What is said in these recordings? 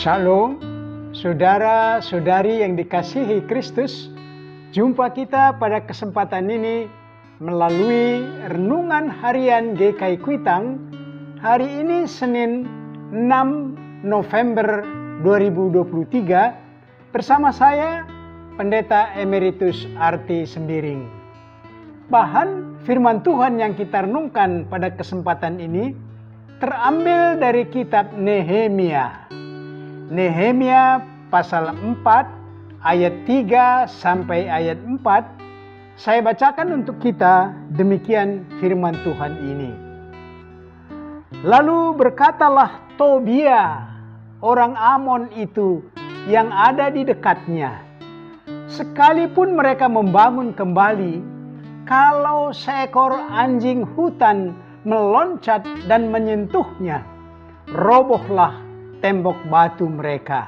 Shalom, saudara-saudari yang dikasihi Kristus. Jumpa kita pada kesempatan ini melalui Renungan Harian GKI Kuitang. Hari ini Senin 6 November 2023 bersama saya Pendeta Emeritus Arti Sembiring. Bahan firman Tuhan yang kita renungkan pada kesempatan ini terambil dari kitab Nehemia. Nehemia pasal 4 ayat 3 sampai ayat 4. Saya bacakan untuk kita, demikian firman Tuhan ini. Lalu berkatalah Tobia, orang Amon itu yang ada di dekatnya, sekalipun mereka membangun kembali, kalau seekor anjing hutan meloncat dan menyentuhnya, robohlah tembok batu mereka.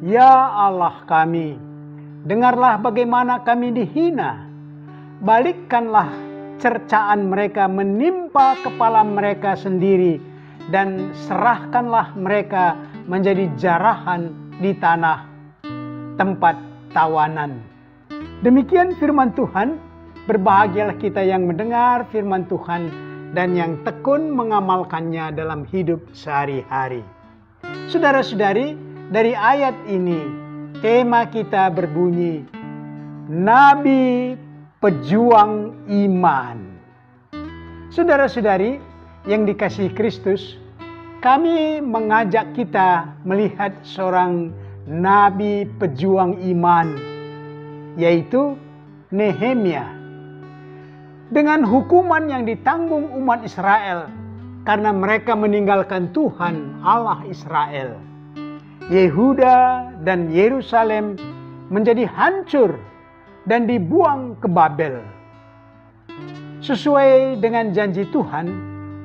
Ya Allah kami, dengarlah bagaimana kami dihina. Balikkanlah cercaan mereka menimpa kepala mereka sendiri, dan serahkanlah mereka menjadi jarahan di tanah tempat tawanan. Demikian firman Tuhan. Berbahagialah kita yang mendengar firman Tuhan dan yang tekun mengamalkannya dalam hidup sehari-hari. Saudara-saudari, dari ayat ini tema kita berbunyi Nabi Pejuang Iman. Saudara-saudari yang dikasihi Kristus, kami mengajak kita melihat seorang Nabi Pejuang Iman, yaitu Nehemia. Dengan hukuman yang ditanggung umat Israel karena mereka meninggalkan Tuhan Allah Israel, Yehuda dan Yerusalem menjadi hancur dan dibuang ke Babel. Sesuai dengan janji Tuhan,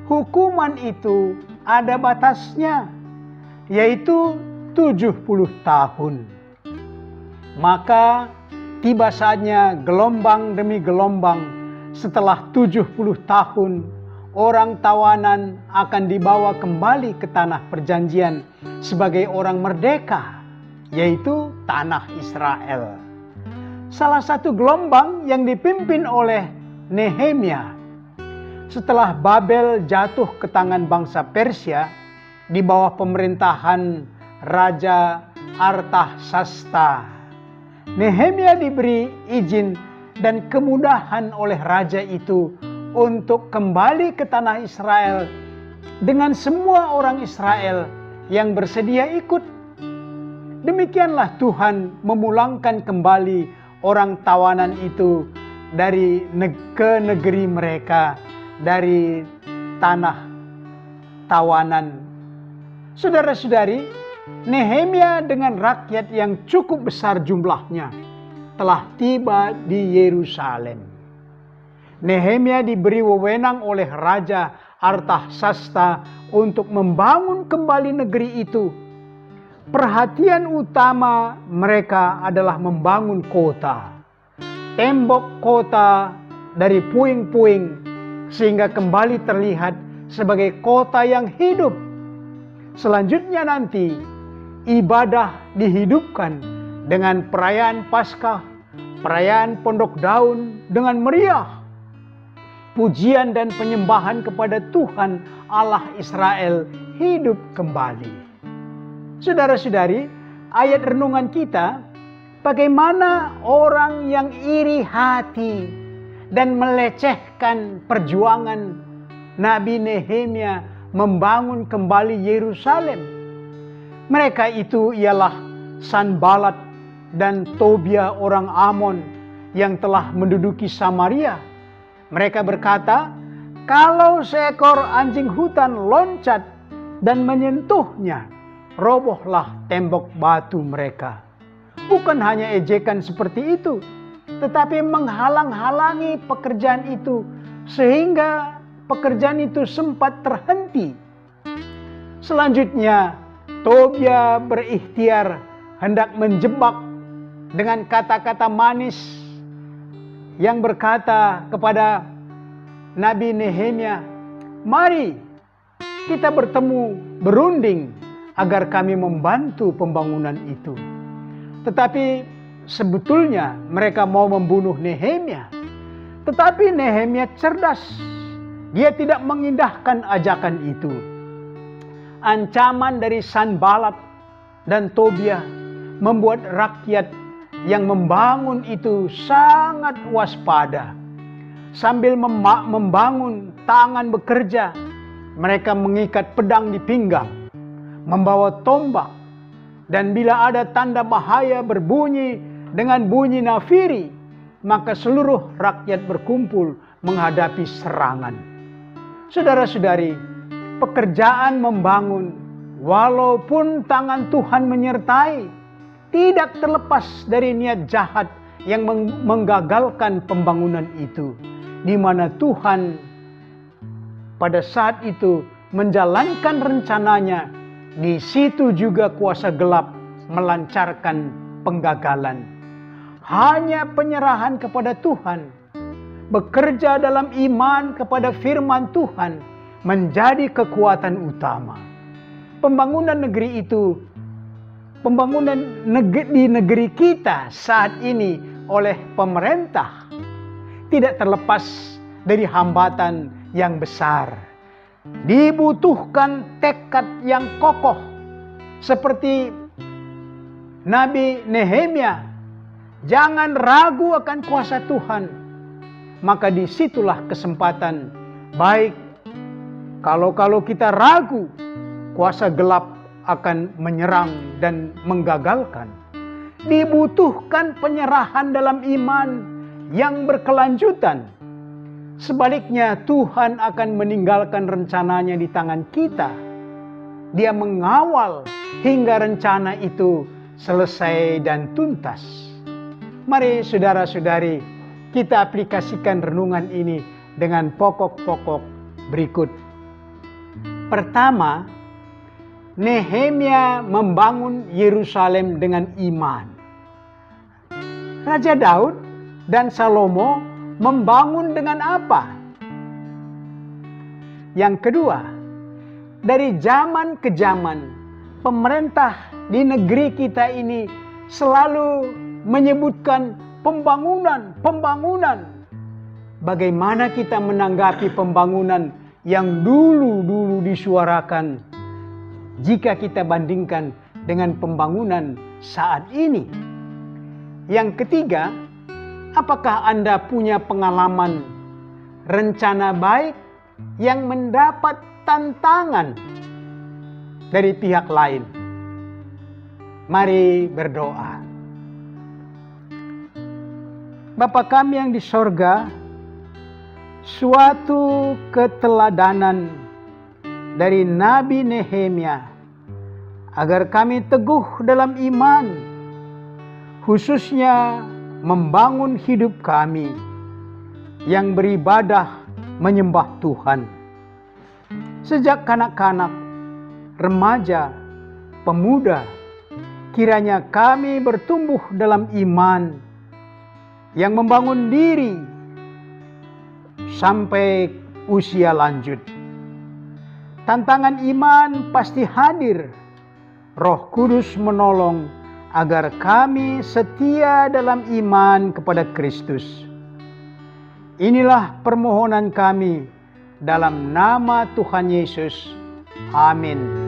hukuman itu ada batasnya, yaitu 70 tahun. Maka tiba saatnya gelombang demi gelombang. Setelah 70 tahun, orang tawanan akan dibawa kembali ke tanah perjanjian sebagai orang merdeka, yaitu tanah Israel. Salah satu gelombang yang dipimpin oleh Nehemia. Setelah Babel jatuh ke tangan bangsa Persia di bawah pemerintahan Raja Artasasta, Nehemia diberi izin dan kemudahan oleh raja itu untuk kembali ke tanah Israel dengan semua orang Israel yang bersedia ikut. Demikianlah Tuhan memulangkan kembali orang tawanan itu ke negeri mereka, dari tanah tawanan. Saudara-saudari, Nehemia dengan rakyat yang cukup besar jumlahnya telah tiba di Yerusalem. Nehemia diberi wewenang oleh Raja Artasasta untuk membangun kembali negeri itu. Perhatian utama mereka adalah membangun kota, tembok kota dari puing-puing, sehingga kembali terlihat sebagai kota yang hidup. Selanjutnya nanti ibadah dihidupkan dengan perayaan Paskah, perayaan Pondok Daun dengan meriah. Pujian dan penyembahan kepada Tuhan Allah Israel hidup kembali. Saudara-saudari, ayat renungan kita, bagaimana orang yang iri hati dan melecehkan perjuangan Nabi Nehemia membangun kembali Yerusalem. Mereka itu ialah Sanbalat dan Tobia orang Amon yang telah menduduki Samaria. Mereka berkata, kalau seekor anjing hutan loncat dan menyentuhnya, robohlah tembok batu mereka. Bukan hanya ejekan seperti itu, tetapi menghalang-halangi pekerjaan itu, sehingga pekerjaan itu sempat terhenti. Selanjutnya, Tobia berikhtiar hendak menjebak dengan kata-kata manis yang berkata kepada Nabi Nehemia, mari kita bertemu berunding agar kami membantu pembangunan itu. Tetapi sebetulnya mereka mau membunuh Nehemia. Tetapi Nehemia cerdas. Dia tidak mengindahkan ajakan itu. Ancaman dari Sanbalat dan Tobia membuat rakyat yang membangun itu sangat waspada. Sambil membangun, tangan bekerja, mereka mengikat pedang di pinggang, membawa tombak, dan bila ada tanda bahaya berbunyi dengan bunyi nafiri, maka seluruh rakyat berkumpul menghadapi serangan. Saudara-saudari, pekerjaan membangun, walaupun tangan Tuhan menyertai, tidak terlepas dari niat jahat yang menggagalkan pembangunan itu, di mana Tuhan pada saat itu menjalankan rencananya. Di situ juga kuasa gelap melancarkan penggagalan. Hanya penyerahan kepada Tuhan, bekerja dalam iman kepada firman Tuhan menjadi kekuatan utama. Pembangunan negeri itu, pembangunan di negeri kita saat ini oleh pemerintah tidak terlepas dari hambatan yang besar. Dibutuhkan tekad yang kokoh seperti Nabi Nehemia. Jangan ragu akan kuasa Tuhan. Maka disitulah kesempatan. Baik, kalau kita ragu, kuasa gelap akan menyerang dan menggagalkan. Dibutuhkan penyerahan dalam iman yang berkelanjutan. Sebaliknya, Tuhan akan meninggalkan rencananya di tangan kita. Dia mengawal hingga rencana itu selesai dan tuntas. Mari saudara-saudari, kita aplikasikan renungan ini dengan pokok-pokok berikut. Pertama, Nehemia membangun Yerusalem dengan iman. Raja Daud dan Salomo membangun dengan apa? Yang kedua, dari zaman ke zaman, pemerintah di negeri kita ini selalu menyebutkan pembangunan. Bagaimana kita menanggapi pembangunan yang dulu disuarakan jika kita bandingkan dengan pembangunan saat ini? Yang ketiga, apakah Anda punya pengalaman rencana baik yang mendapat tantangan dari pihak lain? Mari berdoa. Bapa kami yang di sorga, suatu keteladanan dari Nabi Nehemia agar kami teguh dalam iman, khususnya membangun hidup kami yang beribadah menyembah Tuhan. Sejak kanak-kanak, remaja, pemuda, kiranya kami bertumbuh dalam iman yang membangun diri sampai usia lanjut. Tantangan iman pasti hadir. Roh Kudus menolong agar kami setia dalam iman kepada Kristus. Inilah permohonan kami dalam nama Tuhan Yesus. Amin.